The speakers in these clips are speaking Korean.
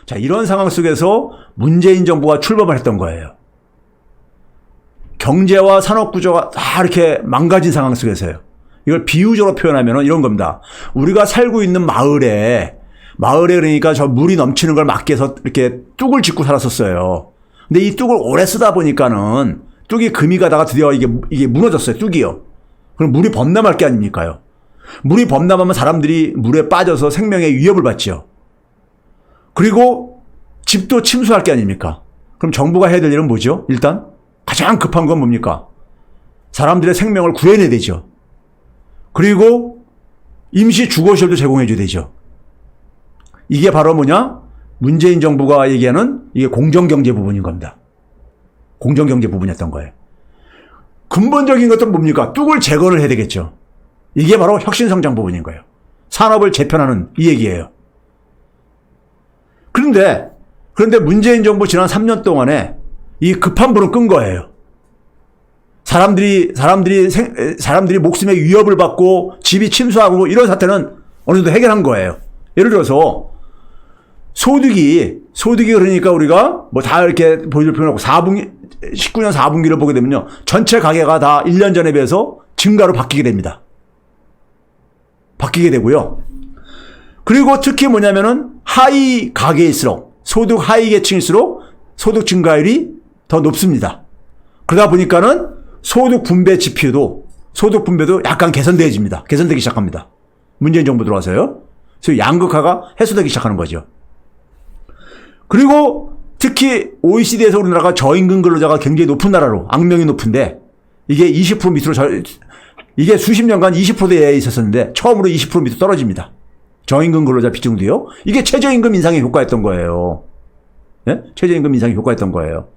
자, 이런 상황 속에서 문재인 정부가 출범을 했던 거예요. 경제와 산업 구조가 다 이렇게 망가진 상황 속에서요. 이걸 비유적으로 표현하면 이런 겁니다. 우리가 살고 있는 마을에 그러니까 저 물이 넘치는 걸 막기 위해서 이렇게 뚝을 짓고 살았었어요. 근데 이 뚝을 오래 쓰다 보니까는 뚝이 금이 가다가 드디어 이게 무너졌어요. 뚝이요. 그럼 물이 범람할 게 아닙니까요? 물이 범람하면 사람들이 물에 빠져서 생명의 위협을 받죠. 그리고 집도 침수할 게 아닙니까? 그럼 정부가 해야 될 일은 뭐죠? 일단 가장 급한 건 뭡니까? 사람들의 생명을 구해내야 되죠. 그리고 임시 주거시설도 제공해 줘야 되죠. 이게 바로 뭐냐? 문재인 정부가 얘기하는 이게 공정경제 부분인 겁니다. 공정경제 부분이었던 거예요. 근본적인 것은 뭡니까? 뚝을 재건을 해야 되겠죠. 이게 바로 혁신성장 부분인 거예요. 산업을 재편하는 이 얘기예요. 그런데 문재인 정부 지난 3년 동안에 이 급한 불은 끈 거예요. 사람들이 목숨의 위협을 받고 집이 침수하고 이런 사태는 어느 정도 해결한 거예요. 예를 들어서 소득이 그러니까 우리가 뭐 다 이렇게 보여줄 필요는 없고 19년 4분기를 보게 되면요. 전체 가계가 다 1년 전에 비해서 증가로 바뀌게 됩니다. 바뀌게 되고요. 그리고 특히 뭐냐면은 하위 가계일수록 소득 하위 계층일수록 소득 증가율이 더 높습니다. 그러다 보니까는 소득 분배도 약간 개선되기 시작합니다. 문재인 정부 들어와서요. 그래서 양극화가 해소되기 시작하는 거죠. 그리고 특히 OECD에서 우리나라가 저임금 근로자가 굉장히 높은 나라로 악명이 높은데 이게 20% 밑으로 이게 수십 년간 20%대에 있었었는데 처음으로 20% 밑으로 떨어집니다. 저임금 근로자 비중도요. 이게 최저임금 인상의 효과였던 거예요. 예? 최저임금 인상의 효과였던 거예요.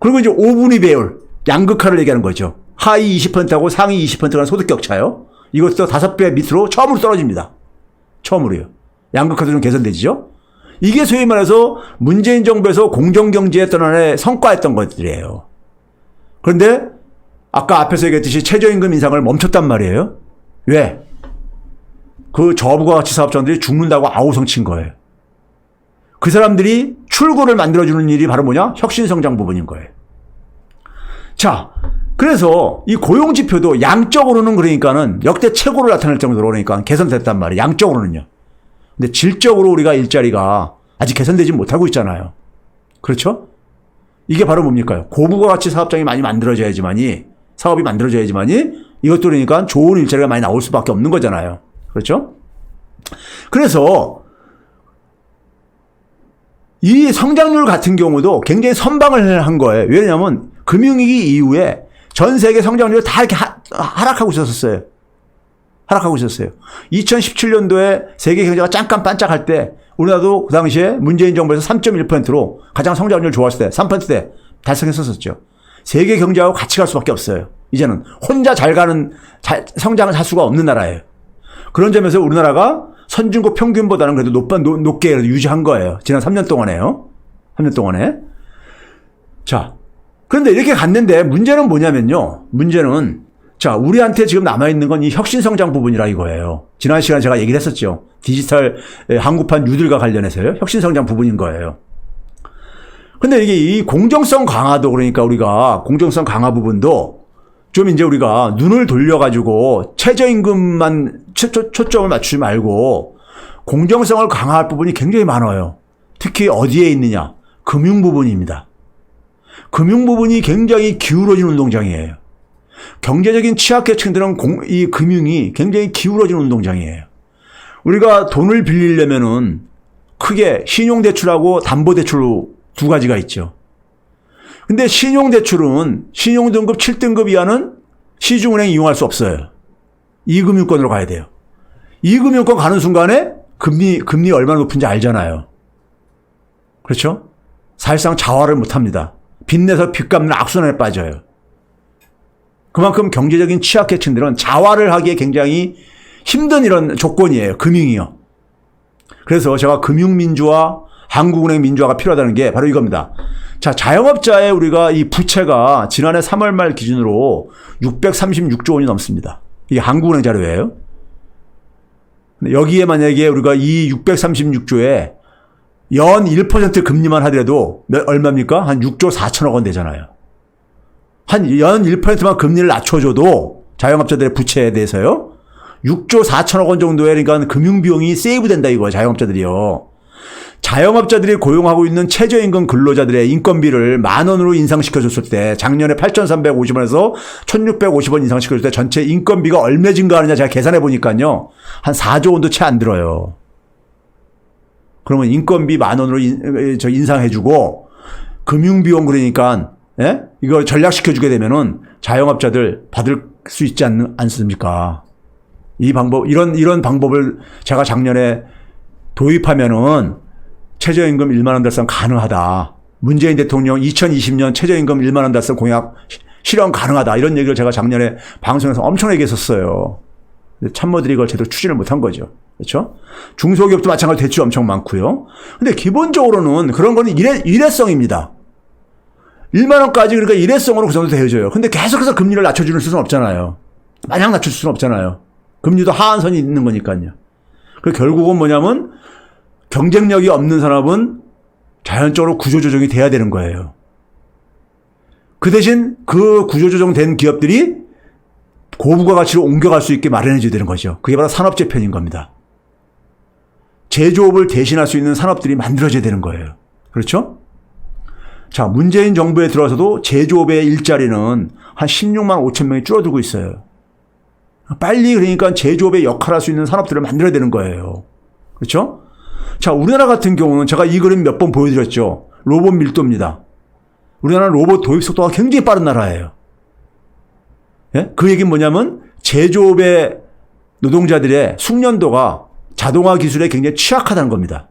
그리고 이제 5분위 배열, 양극화를 얘기하는 거죠. 하위 20%하고 상위 20%가 소득 격차요. 이것도 5배 밑으로 처음으로 떨어집니다. 처음으로요. 양극화도 좀 개선되죠. 이게 소위 말해서 문재인 정부에서 공정경제에 어떤 하나의 성과였던 것들이에요. 그런데 아까 앞에서 얘기했듯이 최저임금 인상을 멈췄단 말이에요. 왜? 그 저부가가치 사업자들이 죽는다고 아우성친 거예요. 그 사람들이 출구를 만들어주는 일이 바로 뭐냐? 혁신성장 부분인 거예요. 자, 그래서 이 고용지표도 양적으로는 그러니까는 역대 최고를 나타낼 정도로 그러니까 개선됐단 말이에요. 양적으로는요. 근데 질적으로 우리가 일자리가 아직 개선되지 못하고 있잖아요. 그렇죠? 이게 바로 뭡니까? 고부가가치 사업장이 많이 사업이 만들어져야지만이 이것도 그러니까 좋은 일자리가 많이 나올 수밖에 없는 거잖아요. 그렇죠? 그래서 이 성장률 같은 경우도 굉장히 선방을 한 거예요. 왜냐하면 금융위기 이후에 전 세계 성장률이 다 이렇게 하락하고 있었어요. 2017년도에 세계 경제가 잠깐 반짝할 때 우리나라도 그 당시에 문재인 정부에서 3.1%로 가장 성장률 좋았을 때 3%대 달성했었죠. 세계 경제하고 같이 갈 수밖에 없어요. 이제는 혼자 성장을 할 수가 없는 나라예요. 그런 점에서 우리나라가 선진국 평균보다는 그래도 높게 유지한 거예요. 지난 3년 동안에요. 3년 동안에. 자, 그런데 이렇게 갔는데 문제는 뭐냐면요. 자, 우리한테 지금 남아있는 건 이 혁신성장 부분이라 이거예요. 지난 시간에 제가 얘기를 했었죠. 디지털 한국판 뉴딜과 관련해서요. 혁신성장 부분인 거예요. 근데 이게 이 공정성 강화도 그러니까 우리가 공정성 강화 부분도 좀 이제 우리가 눈을 돌려가지고 최저임금만 초점을 맞추지 말고 공정성을 강화할 부분이 굉장히 많아요. 특히 어디에 있느냐? 금융 부분입니다. 금융 부분이 굉장히 기울어진 운동장이에요. 경제적인 취약계층들은 이 금융이 굉장히 기울어진 운동장이에요. 우리가 돈을 빌리려면은 크게 신용대출하고 담보대출 두 가지가 있죠. 근데 신용대출은 신용등급 7등급 이하는 시중은행 이용할 수 없어요. 이금융권으로 가야 돼요. 이금융권 가는 순간에 금리 얼마나 높은지 알잖아요. 그렇죠? 사실상 자활을 못합니다. 빚내서 빚 갚는 악순환에 빠져요. 그만큼 경제적인 취약계층들은 자활을 하기에 굉장히 힘든 이런 조건이에요. 금융이요. 그래서 제가 금융민주화, 한국은행 민주화가 필요하다는 게 바로 이겁니다. 자, 자영업자의 우리가 이 부채가 지난해 3월 말 기준으로 636조 원이 넘습니다. 이게 한국은행 자료예요. 여기에 만약에 우리가 이 636조에 연 1% 금리만 하더라도 얼마입니까? 한 6조 4천억 원 되잖아요. 한 연 1%만 금리를 낮춰줘도 자영업자들의 부채에 대해서요. 6조 4천억 원 정도의 그러니까 금융비용이 세이브된다 이거예요. 자영업자들이요. 자영업자들이 고용하고 있는 최저임금 근로자들의 인건비를 10,000원으로 인상시켜줬을 때 작년에 8,350원에서 1,650원 인상시켜줬을 때 전체 인건비가 얼마 증가하느냐 제가 계산해 보니까요. 한 4조 원도 채 안 들어요. 그러면 인건비 10,000원으로 인상해주고 금융비용 그러니까 예? 이걸 전략시켜주게 되면은 자영업자들 받을 수 있지 않습니까? 이 방법 이런 방법을 제가 작년에 도입하면은 최저임금 1만 원 달성 가능하다. 문재인 대통령 2020년 최저임금 1만 원 달성 공약 실현 가능하다. 이런 얘기를 제가 작년에 방송에서 엄청 얘기했었어요. 참모들이 이걸 제대로 추진을 못한 거죠. 그렇죠? 중소기업도 마찬가지로 대출 엄청 많고요. 근데 기본적으로는 그런 거는 일회성입니다. 1만 원까지 그러니까 일회성으로 그 정도 되어져요. 근데 계속해서 금리를 낮춰주는 수는 없잖아요. 마냥 낮출 수는 없잖아요. 금리도 하한선이 있는 거니까요. 그 결국은 뭐냐면 경쟁력이 없는 산업은 자연적으로 구조조정이 돼야 되는 거예요. 그 대신 그 구조조정된 기업들이 고부가가치로 옮겨갈 수 있게 마련해줘야 되는 거죠. 그게 바로 산업재편인 겁니다. 제조업을 대신할 수 있는 산업들이 만들어져야 되는 거예요. 그렇죠? 자, 문재인 정부에 들어서도 제조업의 일자리는 한 16만 5천 명이 줄어들고 있어요. 빨리 그러니까 제조업의 역할을 할 수 있는 산업들을 만들어야 되는 거예요. 그렇죠? 자, 우리나라 같은 경우는 제가 이 그림 몇 번 보여드렸죠. 로봇 밀도입니다. 우리나라는 로봇 도입 속도가 굉장히 빠른 나라예요. 예? 그 얘기는 뭐냐면 제조업의 노동자들의 숙련도가 자동화 기술에 굉장히 취약하다는 겁니다.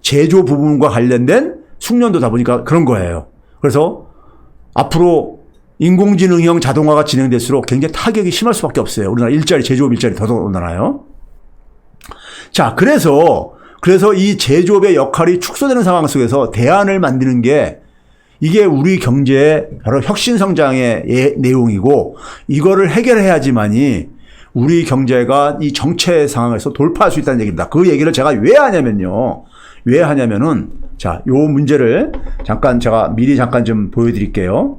제조 부분과 관련된 숙련도다 보니까 그런 거예요. 그래서 앞으로 인공지능형 자동화가 진행될수록 굉장히 타격이 심할 수밖에 없어요. 우리나라 일자리, 제조업 일자리 더더군다나요. 자, 그래서 이 제조업의 역할이 축소되는 상황 속에서 대안을 만드는 게 이게 우리 경제의 바로 혁신성장의 내용이고 이거를 해결해야지만이 우리 경제가 이 정체 상황에서 돌파할 수 있다는 얘기입니다. 그 얘기를 제가 왜 하냐면은 자, 요 문제를 잠깐 제가 미리 잠깐 좀 보여드릴게요.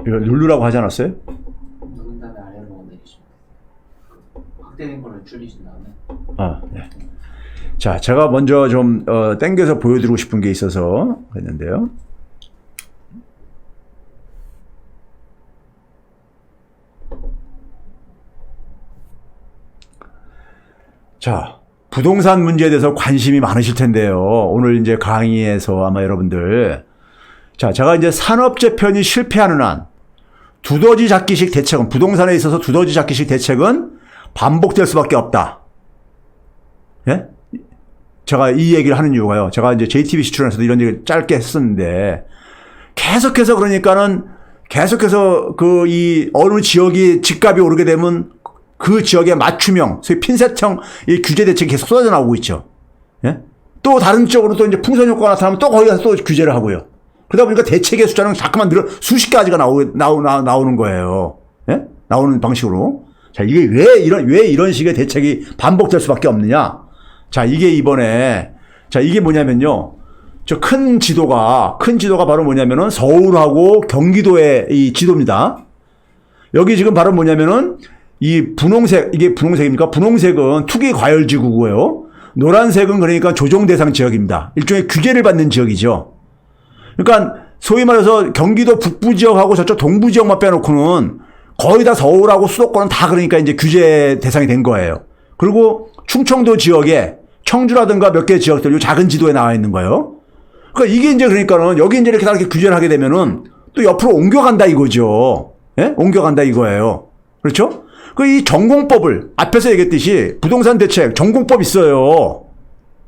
이거 누르라고 하지 않았어요? 누른 다음에 아래로 내리시면 확대된 거를 줄이신 다음에. 아, 네. 자, 제가 먼저 좀 땡겨서 보여드리고 싶은 게 있어서 했는데요. 자, 부동산 문제에 대해서 관심이 많으실 텐데요. 오늘 이제 강의에서 아마 여러분들 자, 제가 이제 산업재편이 실패하는 한 두더지 잡기식 대책은 부동산에 있어서 두더지 잡기식 대책은 반복될 수밖에 없다. 예? 제가 이 얘기를 하는 이유가요. 제가 이제 JTBC 출연해서도 이런 얘기를 짧게 했었는데 계속해서 그러니까는 계속해서 그 이 어느 지역이 집값이 오르게 되면 그 지역의 맞춤형, 소위 핀셋형 이 규제 대책이 계속 쏟아져 나오고 있죠. 예? 또 다른 쪽으로 또 이제 풍선 효과가 나타나면 또 거기 가서 또 규제를 하고요. 그러다 보니까 대책의 숫자는 자꾸만 수십 가지가 나오는 거예요. 예? 나오는 방식으로. 자, 이게 왜 이런 식의 대책이 반복될 수밖에 없느냐? 자, 이게 이번에, 자, 이게 뭐냐면요. 저 큰 지도가 바로 뭐냐면은 서울하고 경기도의 이 지도입니다. 여기 지금 바로 뭐냐면은 이 분홍색, 이게 분홍색입니까? 분홍색은 투기 과열지구고요. 노란색은 그러니까 조정 대상 지역입니다. 일종의 규제를 받는 지역이죠. 그러니까 소위 말해서 경기도 북부 지역하고 저쪽 동부 지역만 빼놓고는 거의 다 서울하고 수도권은 다 그러니까 이제 규제 대상이 된 거예요. 그리고 충청도 지역에 청주라든가 몇 개 지역들 이 작은 지도에 나와 있는 거예요. 그러니까 이게 이제 그러니까는 여기 이제 이렇게 규제를 하게 되면은 또 옆으로 옮겨간다 이거죠. 예? 옮겨간다 이거예요. 그렇죠? 이 전공법을 앞에서 얘기했듯이 부동산 대책 전공법 있어요.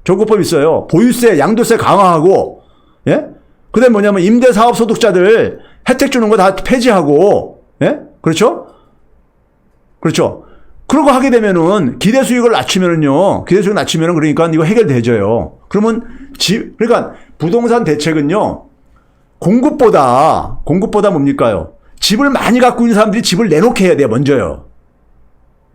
전공법 있어요. 보유세, 양도세 강화하고, 예? 그 다음에 뭐냐면 임대사업소득자들 혜택 주는 거 다 폐지하고, 예? 그렇죠? 그렇죠. 그런 거 하게 되면은 기대수익을 낮추면은요, 기대수익을 낮추면은 그러니까 이거 해결되져요. 그러면 그러니까 부동산 대책은요, 공급보다 뭡니까요? 집을 많이 갖고 있는 사람들이 집을 내놓게 해야 돼요, 먼저요.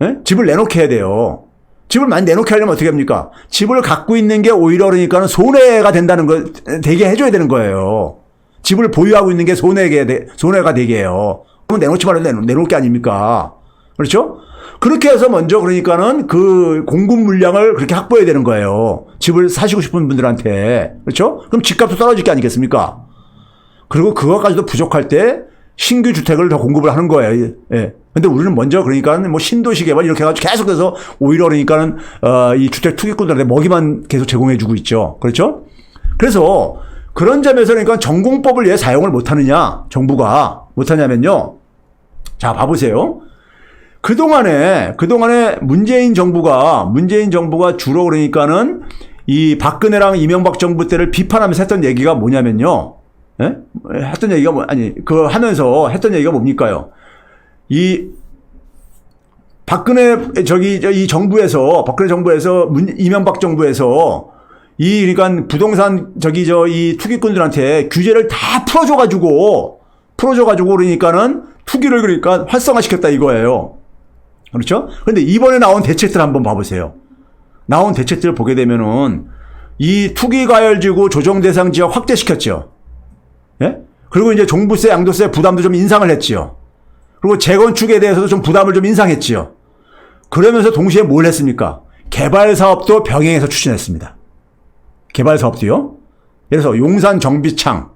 예? 집을 내놓게 해야 돼요. 집을 많이 내놓게 하려면 어떻게 합니까? 집을 갖고 있는 게 오히려 그러니까는 손해가 된다는 거, 되게 해줘야 되는 거예요. 집을 보유하고 있는 게 손해가 되게 해요. 그럼 내놓지 말아도 내놓을 게 아닙니까? 그렇죠? 그렇게 해서 먼저 그러니까는 그 공급 물량을 그렇게 확보해야 되는 거예요. 집을 사시고 싶은 분들한테. 그렇죠? 그럼 집값도 떨어질 게 아니겠습니까? 그리고 그것까지도 부족할 때 신규 주택을 더 공급을 하는 거예요. 예. 근데 우리는 먼저 그러니까 뭐 신도시 개발 이렇게 해가지고 계속해서 오히려 그러니까는 이 주택 투기꾼들한테 먹이만 계속 제공해주고 있죠. 그렇죠? 그래서 그런 점에서 그러니까 전공법을 왜 사용을 못하느냐? 정부가 못하냐면요. 자, 봐보세요. 그동안에 문재인 정부가 주로 그러니까는 이 박근혜랑 이명박 정부 때를 비판하면서 했던 얘기가 뭐냐면요. 예? 했던 얘기가 하면서 했던 얘기가 뭡니까요? 이 박근혜 이 정부에서 이명박 정부에서 그러니까 부동산 이 투기꾼들한테 규제를 다 풀어줘가지고 그러니까는 투기를 그러니까 활성화시켰다 이거예요. 그렇죠? 근데 이번에 나온 대책들 한번 봐보세요. 나온 대책들을 보게 되면은 이 투기과열지구 조정대상 지역 확대시켰죠. 예? 그리고 이제 종부세, 양도세 부담도 좀 인상을 했지요. 그리고 재건축에 대해서도 좀 부담을 좀 인상했지요. 그러면서 동시에 뭘 했습니까? 개발 사업도 병행해서 추진했습니다. 개발 사업도요. 예를 들어서 용산 정비창,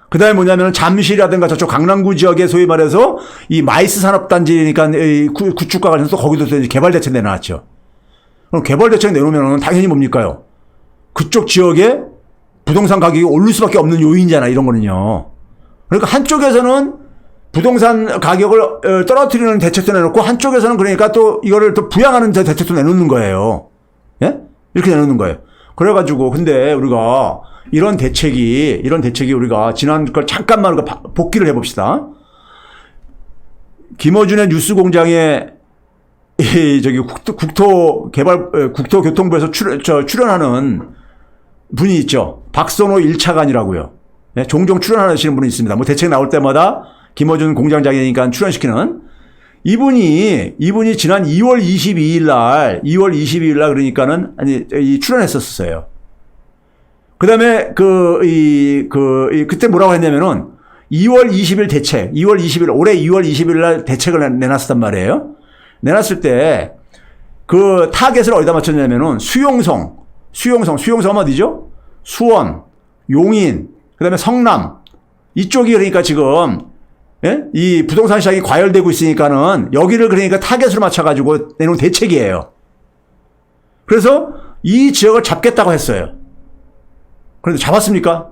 그 다음에 뭐냐면 잠실이라든가 저쪽 강남구 지역에 소위 말해서 이 마이스 산업단지니까 구축과 관련해서 거기도 개발 대책 내놨죠. 그럼 개발 대책 내놓으면 당연히 뭡니까요? 그쪽 지역에 부동산 가격이 오를 수밖에 없는 요인이잖아, 이런 거는요. 그러니까 한쪽에서는 부동산 가격을 떨어뜨리는 대책도 내놓고 한쪽에서는 그러니까 또 이거를 또 부양하는 대책도 내놓는 거예요. 예? 이렇게 내놓는 거예요. 그래가지고 근데 우리가 이런 대책이 우리가 지난 걸 잠깐만 우리가 복기를 해봅시다. 김어준의 뉴스공장에 국토교통부에서 출연하는 분이 있죠. 박선호 1차관이라고요. 네, 종종 출연하시는 분이 있습니다. 뭐 대책 나올 때마다 김어준 공장장이니까 출연시키는 이분이 지난 2월 22일 날 그러니까는 출연했었어요. 그다음에 그때 뭐라고 했냐면은 2월 20일 올해 2월 20일 날 대책을 내놨단 말이에요. 내놨을 때 그 타겟을 어디다 맞췄냐면은 수용성 어디죠? 수원, 용인, 그다음에 성남 이쪽이 그러니까 지금 예? 이 부동산 시장이 과열되고 있으니까는 여기를 그러니까 타겟으로 맞춰가지고 내놓은 대책이에요. 그래서 이 지역을 잡겠다고 했어요. 그런데 잡았습니까?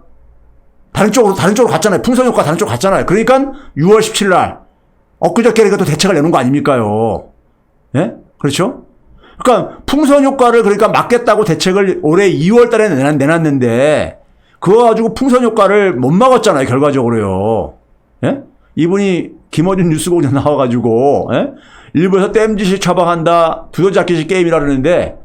다른 쪽으로 갔잖아요. 풍선 효과 다른 쪽으로 갔잖아요. 그러니까 6월 17일 날 엊그저께 그러니까 또 대책을 내놓은 거 아닙니까요? 예? 그렇죠? 그러니까 풍선 효과를 그러니까 막겠다고 대책을 올해 2월 달에 내놨는데 그거 가지고 풍선 효과를 못 막았잖아요. 결과적으로요. 예? 이분이 김어준 뉴스공장 나와가지고 예? 일부에서 땜짓이 처방한다 두더지잡기식 게임이라 그러는데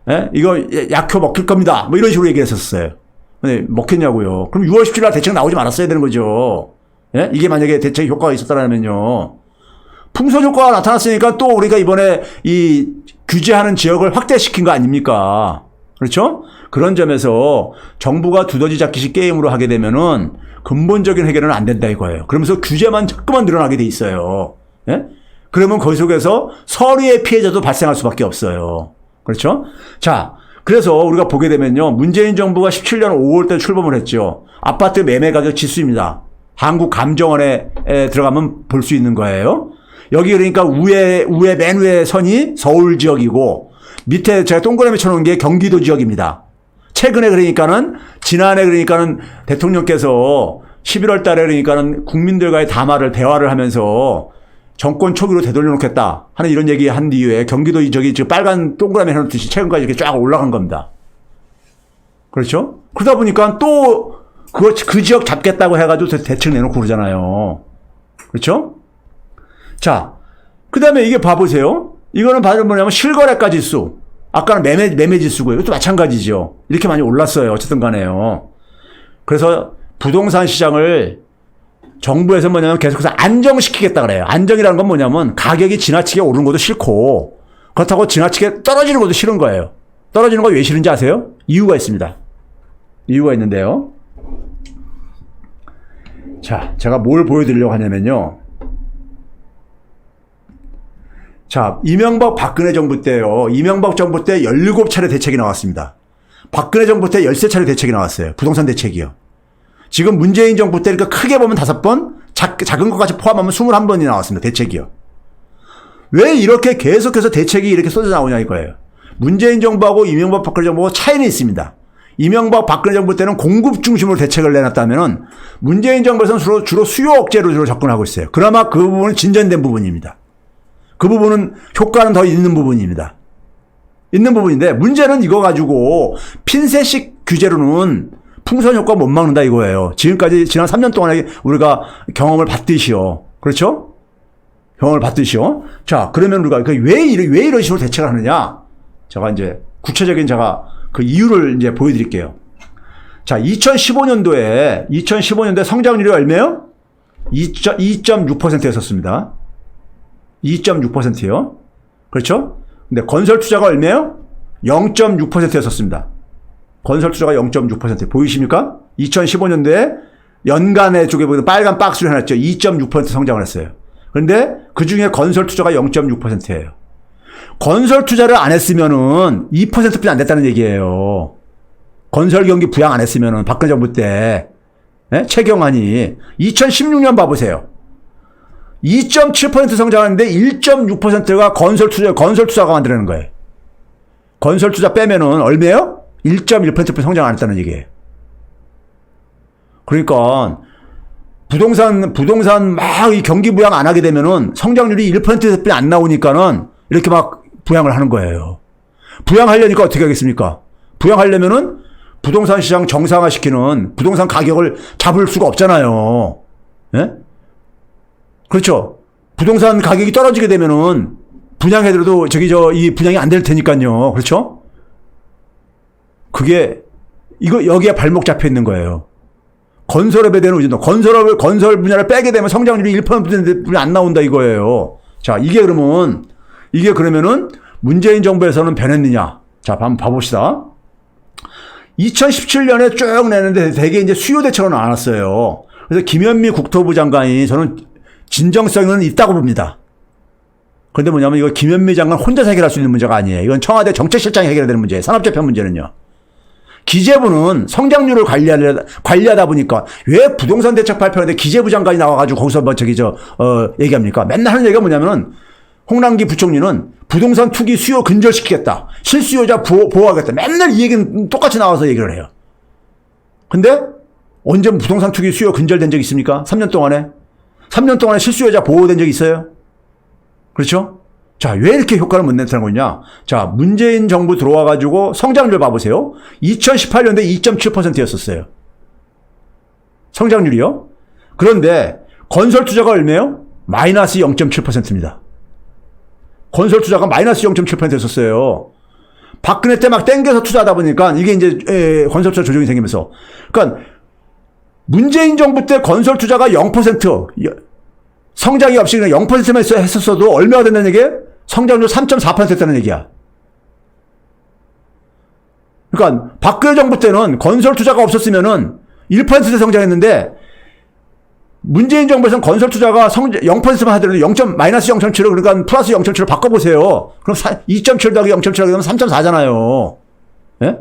예? 이거 약효 먹힐 겁니다. 뭐 이런 식으로 얘기했었어요. 근데 먹혔냐고요. 그럼 6월 17일 날 대책 나오지 말았어야 되는 거죠. 예? 이게 만약에 대책 효과가 있었다면요. 풍선 효과가 나타났으니까 또 우리가 이번에 이 규제하는 지역을 확대시킨 거 아닙니까? 그렇죠? 그런 점에서 정부가 두더지잡기식 게임으로 하게 되면은 근본적인 해결은 안 된다 이거예요. 그러면서 규제만 자꾸만 늘어나게 돼 있어요. 예? 그러면 거기 속에서 서리의 피해자도 발생할 수밖에 없어요. 그렇죠? 자, 그래서 우리가 보게 되면요. 문재인 정부가 17년 5월 때 출범을 했죠. 아파트 매매 가격 지수입니다. 한국감정원에 들어가면 볼 수 있는 거예요. 여기 그러니까 맨 위에 선이 서울 지역이고 밑에 제가 동그라미 쳐놓은 게 경기도 지역입니다. 최근에 그러니까는 지난해 그러니까는 대통령께서 11월 달에 그러니까는 국민들과의 대화를 하면서 정권 초기로 되돌려 놓겠다 하는 이런 얘기 한 이후에 경기도 지역이 지금 빨간 동그라미 해놓듯이 최근까지 이렇게 쫙 올라간 겁니다. 그렇죠? 그러다 보니까 또 그 지역 잡겠다고 해가지고 대책 내놓고 그러잖아요. 그렇죠? 자, 그 다음에 이게 봐보세요. 이거는 바로 뭐냐면 실거래가 지수. 아까는 매매 지수고요. 이것도 마찬가지죠. 이렇게 많이 올랐어요. 어쨌든 간에요. 그래서 부동산 시장을 정부에서 뭐냐면 계속해서 안정시키겠다 그래요. 안정이라는 건 뭐냐면 가격이 지나치게 오르는 것도 싫고 그렇다고 지나치게 떨어지는 것도 싫은 거예요. 떨어지는 거 왜 싫은지 아세요? 이유가 있습니다. 이유가 있는데요. 자, 제가 뭘 보여드리려고 하냐면요. 자, 이명박 박근혜 정부 때요. 이명박 정부 때 17차례 대책이 나왔습니다. 박근혜 정부 때 13차례 대책이 나왔어요. 부동산 대책이요. 지금 문재인 정부 때 이렇게 크게 보면 5번, 작은 것까지 포함하면 21번이 나왔습니다. 대책이요. 왜 이렇게 계속해서 대책이 이렇게 쏟아져 나오냐 이거예요. 문재인 정부하고 이명박 박근혜 정부하고 차이는 있습니다. 이명박 박근혜 정부 때는 공급 중심으로 대책을 내놨다면은 문재인 정부에서는 주로 수요 억제로 주로 접근하고 있어요. 그나마 그 부분은 진전된 부분입니다. 그 부분은 효과는 더 있는 부분입니다. 있는 부분인데 문제는 이거 가지고 핀셋식 규제로는 풍선 효과 못 막는다 이거예요. 지금까지 지난 3년 동안에 우리가 경험을 봤듯이요. 그렇죠? 경험을 봤듯이요. 자, 그러면 우리가 왜 이런 식으로 대책을 하느냐? 제가 이제 구체적인 제가 그 이유를 이제 보여드릴게요. 자, 2015년도에 성장률이 얼마요? 2.6%였었습니다. 2.6%요. 그렇죠? 근데 건설 투자가 얼마요? 0.6%였었습니다. 건설 투자가 0.6% 보이십니까? 2015년도에 연간의 쪽에 보면 빨간 박스를 해놨죠. 2.6% 성장을 했어요. 그런데 그 중에 건설 투자가 0.6%예요. 건설 투자를 안 했으면은 2%뿐이 안 됐다는 얘기예요. 건설 경기 부양 안 했으면은 박근혜 정부 때 최경환이 2016년 봐보세요. 2.7% 성장하는데 1.6%가 건설 투자가 만들어내는 거예요. 건설 투자 빼면은 얼마예요? 1.1% 성장 안 했다는 얘기예요. 그러니까 부동산 막 이 경기 부양 안 하게 되면은 성장률이 1%뿐이 안 나오니까는 이렇게 막 부양을 하는 거예요. 부양하려니까 어떻게 하겠습니까? 부양하려면은 부동산 시장 정상화시키는 부동산 가격을 잡을 수가 없잖아요. 예? 그렇죠. 부동산 가격이 떨어지게 되면은 분양해도 이 분양이 안 될 테니까요. 그렇죠? 그게 여기에 발목 잡혀 있는 거예요. 건설업에 대한 의존도 건설 분야를 빼게 되면 성장률이 1%뿐이 안 나온다 이거예요. 자, 이게 그러면은 문재인 정부에서는 변했느냐? 자, 한번 봐봅시다. 2017년에 쭉 내는데 되게 이제 수요 대책으로 나왔어요. 그래서 김현미 국토부 장관이 저는 진정성은 있다고 봅니다. 그런데 뭐냐면 이거 김현미 장관 혼자서 해결할 수 있는 문제가 아니에요. 이건 청와대 정책실장이 해결해야 되는 문제예요. 산업재편 문제는요. 기재부는 성장률을 관리하다 보니까 왜 부동산 대책 발표하는데 기재부 장관이 나와가지고 거기서 얘기합니까? 맨날 하는 얘기가 뭐냐면은 홍남기 부총리는 부동산 투기 수요 근절시키겠다. 실수요자 보호하겠다. 맨날 이 얘기는 똑같이 나와서 얘기를 해요. 근데 언제 부동산 투기 수요 근절된 적 있습니까? 3년 동안에? 3년 동안에 실수요자 보호된 적 있어요? 그렇죠? 자, 왜 이렇게 효과를 못 냈다는 거냐? 자, 문재인 정부 들어와가지고 성장률 봐보세요. 2018년도에 2.7%였었어요. 성장률이요. 그런데 건설 투자가 얼마예요? 마이너스 0.7%입니다. 건설 투자가 마이너스 0.7%였었어요. 박근혜 때 막 땡겨서 투자하다 보니까 이게 이제 건설 투자 조정이 생기면서. 그러니까 문재인 정부 때 건설 투자가 0% 성장이 없이 그냥 0%만 했었어도 얼마가 된다는 얘기예요? 성장률 3.4% 했다는 얘기야. 그러니까 박근혜 정부 때는 건설 투자가 없었으면은 1% 성장했는데 문재인 정부에서는 건설 투자가 0%만 하더라도 마이너스 0.7을 그러니까 플러스 0.7을 바꿔보세요. 그럼 2.7 더하기 0.7 하게 되면 3.4잖아요. 예?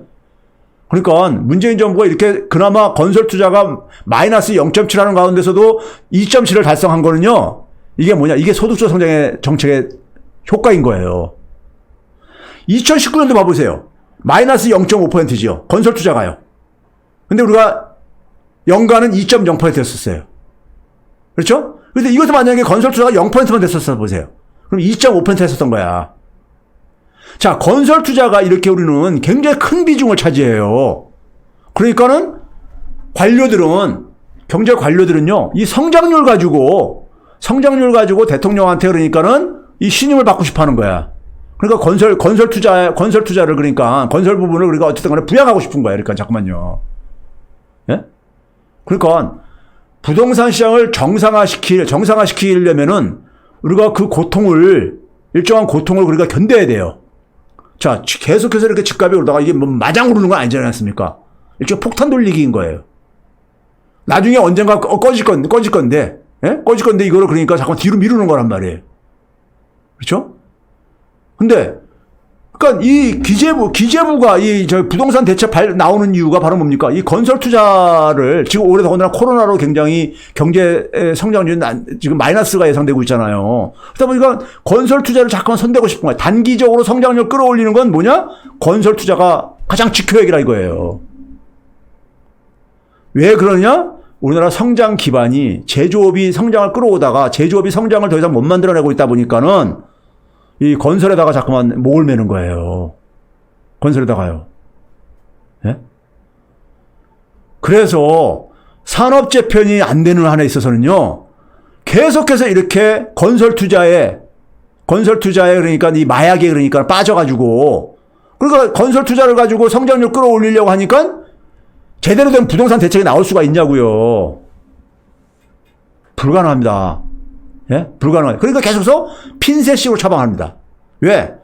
그러니까 문재인 정부가 이렇게 그나마 건설 투자가 마이너스 0.7 하는 가운데서도 2.7을 달성한 거는요. 이게 뭐냐? 이게 소득주 성장의 정책의 효과인 거예요. 2019년도 봐보세요. 마이너스 0.5%지요. 건설 투자가요. 근데 우리가 연간은 2.0%였었어요. 그렇죠? 근데 이것도 만약에 건설 투자가 0%만 됐었어 보세요. 그럼 2.5% 했었던 거야. 자, 건설 투자가 이렇게 우리는 굉장히 큰 비중을 차지해요. 그러니까는 경제 관료들은요, 이 성장률 가지고 대통령한테 그러니까는 이 신임을 받고 싶어 하는 거야. 그러니까 건설 투자를 그러니까 건설 부분을 그러니까 어쨌든 간에 부양하고 싶은 거예요. 그러니까 잠깐만요. 예? 그러니까 부동산 시장을 정상화시키려면은 우리가 그 고통을 일정한 고통을 우리가 견뎌야 돼요. 자, 계속해서 이렇게 집값이 오르다가 이게 뭐 마장 오르는 건 아니지 않습니까? 일종의 폭탄 돌리기인 거예요. 나중에 언젠가 꺼질 건데, 예? 꺼질 건데 이거를 그러니까 자꾸 뒤로 미루는 거란 말이에요. 그렇죠? 근데, 그러니까 이 기재부가 저 부동산 대책 나오는 이유가 바로 뭡니까? 이 건설 투자를 지금 올해 더군다나 코로나로 굉장히 경제 성장률이 지금 마이너스가 예상되고 있잖아요. 그러다 보니까 건설 투자를 잠깐 손대고 싶은 거야. 단기적으로 성장률 끌어올리는 건 뭐냐? 건설 투자가 가장 지표액이라 이거예요. 왜 그러냐? 우리나라 성장 기반이 제조업이 성장을 끌어오다가 제조업이 성장을 더 이상 못 만들어내고 있다 보니까는 이 건설에다가 자꾸만 목을 매는 거예요. 건설에다가요. 예? 그래서 산업 재편이 안 되는 한에 있어서는요, 계속해서 이렇게 건설 투자에 그러니까 이 마약에 그러니까 빠져가지고, 그러니까 건설 투자를 가지고 성장률 끌어올리려고 하니까 제대로 된 부동산 대책이 나올 수가 있냐고요. 불가능합니다. 예? 불가능해요. 그러니까 계속해서 핀셋식으로 처방합니다. 왜?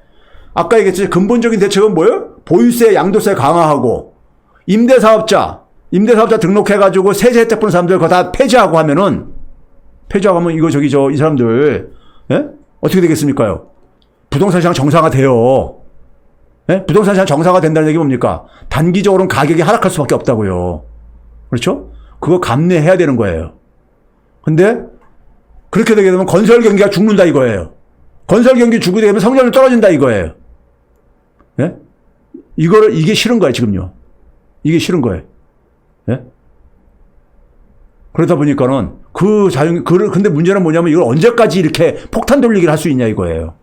아까 얘기했지. 근본적인 대책은 뭐예요? 보유세, 양도세 강화하고, 임대사업자 등록해가지고 세제 혜택 보는 사람들 그거 다 폐지하고 하면 이 사람들, 예? 어떻게 되겠습니까요? 부동산 시장 정상화 돼요. 예? 부동산 시장 정상화 된다는 얘기 뭡니까? 단기적으로는 가격이 하락할 수밖에 없다고요. 그렇죠? 그거 감내해야 되는 거예요. 근데, 그렇게 되게 되면 건설 경기가 죽는다 이거예요. 건설 경기 죽게 되면 성장률 떨어진다 이거예요. 예? 이게 싫은 거예요, 지금요. 이게 싫은 거예요. 예? 그러다 보니까는 근데 문제는 뭐냐면 이걸 언제까지 이렇게 폭탄 돌리기를 할 수 있냐 이거예요.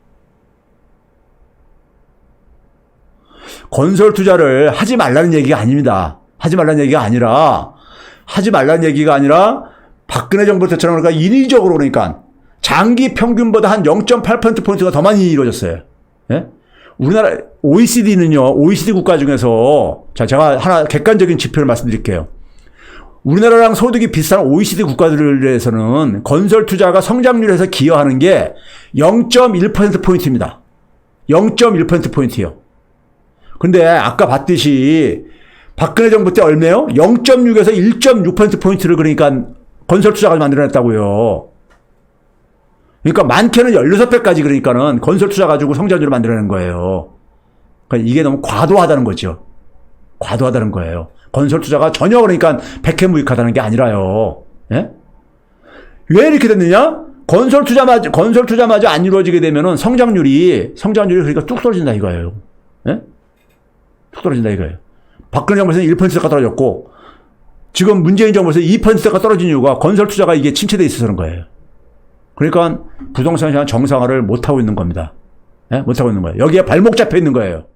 건설 투자를 하지 말라는 얘기가 아닙니다. 하지 말라는 얘기가 아니라 박근혜 정부 때처럼 그러니까 인위적으로 그러니까 장기 평균보다 한 0.8%포인트가 더 많이 이루어졌어요. 예? 우리나라 OECD는요. OECD 국가 중에서 자, 제가 하나 객관적인 지표를 말씀드릴게요. 우리나라랑 소득이 비슷한 OECD 국가들에서는 건설 투자가 성장률에서 기여하는 게 0.1%포인트입니다. 0.1%포인트요. 근데 아까 봤듯이 박근혜 정부 때 얼마요? 0.6에서 1.6%포인트를 그러니까 건설 투자가 만들어냈다고요. 그러니까 많게는 16배까지 그러니까는 건설 투자 가지고 성장률을 만들어낸 거예요. 그러니까 이게 너무 과도하다는 거죠. 과도하다는 거예요. 건설 투자가 전혀 그러니까 백해무익하다는 게 아니라요. 예? 왜 이렇게 됐느냐? 건설 투자마저 안 이루어지게 되면은 성장률이 그러니까 뚝 떨어진다 이거예요. 예? 뚝 떨어진다 이거예요. 박근혜 정부에서는 1%가 떨어졌고, 지금 문재인 정부에서 2%가 떨어진 이유가 건설 투자가 이게 침체돼 있어서 그런 거예요. 그러니까 부동산 시장 정상화를 못하고 있는 겁니다. 예? 못하고 있는 거예요. 여기에 발목 잡혀 있는 거예요.